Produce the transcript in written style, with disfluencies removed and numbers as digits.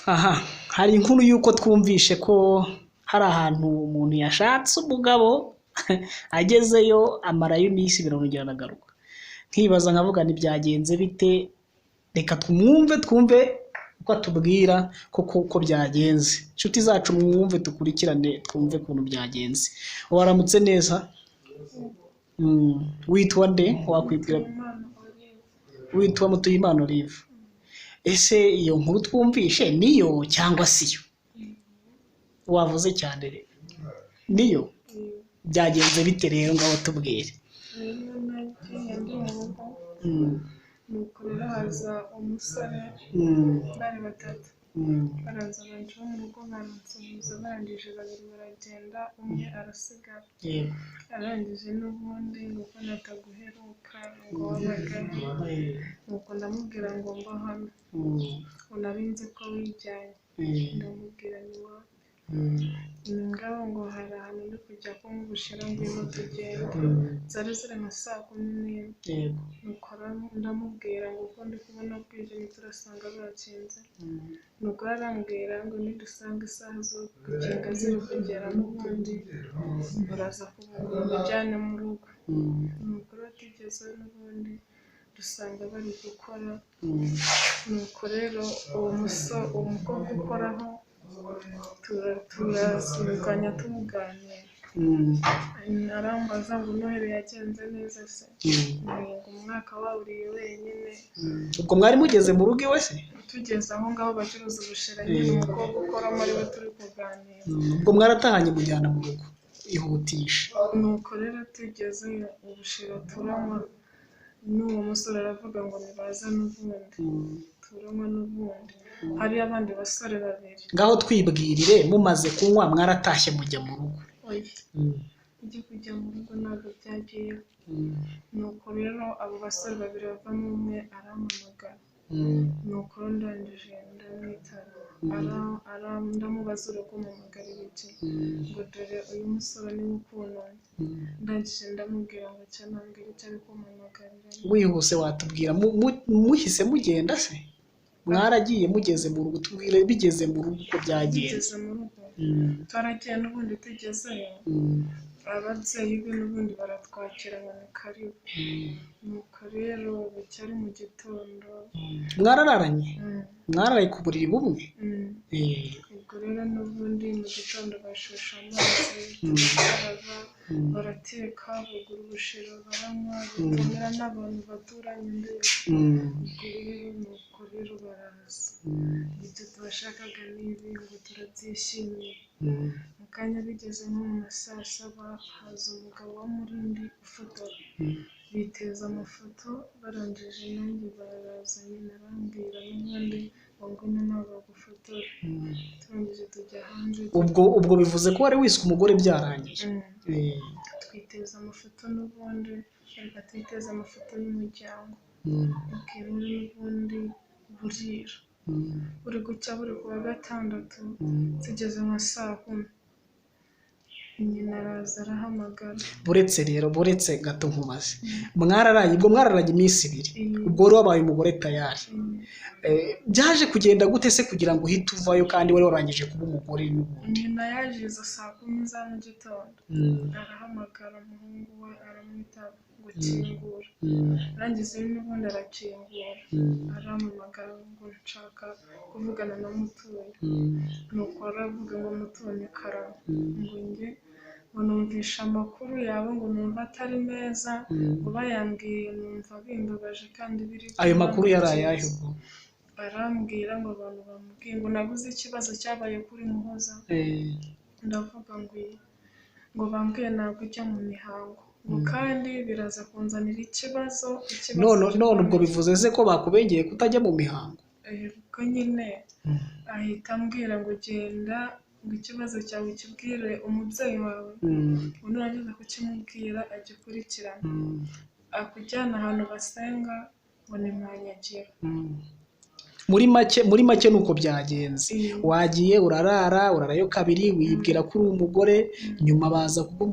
aha hari inkuru yuko twumvishe ko hari ahantu umuntu yashatse umugabo agezeyo amarayo iminsi 70 aragaruka. Nkibaza nkavuga ntibyagenze bite, reka twumve uko atubwira ko byagenze. Inshuti zacu mwumve dukurikirane twumve ukuntu byagenze. Waramutse neza? Witwa nde? Wakwitwa? Witwa Mutuyimana Olive. Ese iyo nkuru twumvishe niyo cyangwa siyo? Wavuze cyane rero. Niyo? Byagenze bite rero ngaho tubwire. nuko rero haza umusore bari batatu baraza banje mu rugo baransubiza barangije babiri baragenda umwe arasigara arangije n'ubundi nuko nataguheruka ngo wabagaye nuko ndamubwira ngo mba hano unarinze ko wijyanye ndamubwira ni wowe ngabo ngo hari ahantu uri kujya ko ngushira ngwino tugenda zari ziri nka 10:00 nuko ndamubwira ngo ko ndi kubona bwije niturasanga bakinze nuko arambwira ngo nidusanga isaha zo kugenga ziri kugera n'ubundi baraza kubujyana mu rugo nuko batigeze n'ubundi dusanga bari gukora nuko rero uwo umukobwa ukoraho turasubikanya tumuganira arambaza ngo Noheli yagenze neza se ngo umwaka wawuriye wenyine. Ubwo mwari mugeze mu rugo iwe se? Tugeze aho ngaho bacuruza ubushera nyine umukobwa ukoramo ari we turi kuganira. Ubwo mwaratahanye mujyana mu rugo ihutisha. Nuko rero tugeze ubushera turanywa n'uwo musore aravuga ngo nibaza n'ubundi turanywa n'ubundi hari abandi basore babiri. Ngaho twibwirire mumaze kunywa mwaratashye mujya mu rugo. Ujye kujya mu rugo ntabwo byagiye. Nuko rero abo basore babiri bavamo umwe arampamagara nuko ndangije ndamwitaba ndamubaza uri kumuhamagara iki ngo dore uyu musore niwe ukuntu ndangije ndamubwira ngo cyanambwira icyo ari kumuhamagarira. Wihuse watubwira muhise mugenda se? Mwaragiye mugeze mu rugo tubwire bigeze mu rugo ko byagenze. Tugeze mu rugo twaragiye n'ubundi tugezeyo ababyeyi be n'ubundi baratwakira ngo ni karibu. Nuko rero bicyari mu gitondo mwarararanye mwaraye ku buriri bumwe. Ubwo rero n'ubundi mu gitondo bashusha amazi baraza barateka bagura ubushera baranywa batumira n'abantu baturanye imbere. Ubwo rero nuko rero baraza ibyo tubashakaga n'ibi ngo turabyishimiye. Mu kanya bigeze nko mu ma 7:00 haza umugabo wa Murindi ufotora biteza amafoto barangije nanjye baraza nyine arambwira n'ubundi ngo ntabwo gufotora turangije tujya hanze. Ubwo bivuze ko wari wiswe umugore byarangiye. Twiteza amafoto n'ubundi reka twiteza amafoto y'umuryango ubwira n'ubundi burira buri gucya buri kuwa gatandatu tugeze nka 10:00 nyina araza arahamagara. Buretse gato nkumaze mwararaye ubwo mwararaye iminsi 2 ubwo wari wabaye umugore tayari. Byaje kugenda gute se kugira ngo uhite uvayo kandi wari warangije kuba umugore n'ubundi? Nyina yaje izo 10:00 za mu gitondo arahamagara umuhungu we aramwitaba ngo kingura arangiza n'ubundi arakingura arampamagara ngo nshaka kuvugana na Mutuye. Nuko aravuga ngo Mutuye karama ngo njye ngo numvisha amakuru yawe ngo numva atari meza ngo bayambwiye numva bimbabaje kandi biri. Ayo makuru yari ayahe ubwo? Arambwira ngo abantu bamubwiye ngo nabuze ikibazo cyabaye kuri Muhoza. Ndavuga ngo bambwiye ntabwo ujya mu mihango ngo kandi biraza kunzanira ikibazo. None ubwo bivuze se ko bakubengeye kutajya mu mihango? Ubwo nyine ahita ambwira ngo genda ngo ikibazo cyawe kibwire umubyeyi wawe unarangiza kukimubwira agikurikirana akujyana ahantu basenga ngo ni Mwanyagira. Muri make nuko byagenze. Wagiye urarayo kabiri wibwira ko uri umugore nyuma baza kukubwira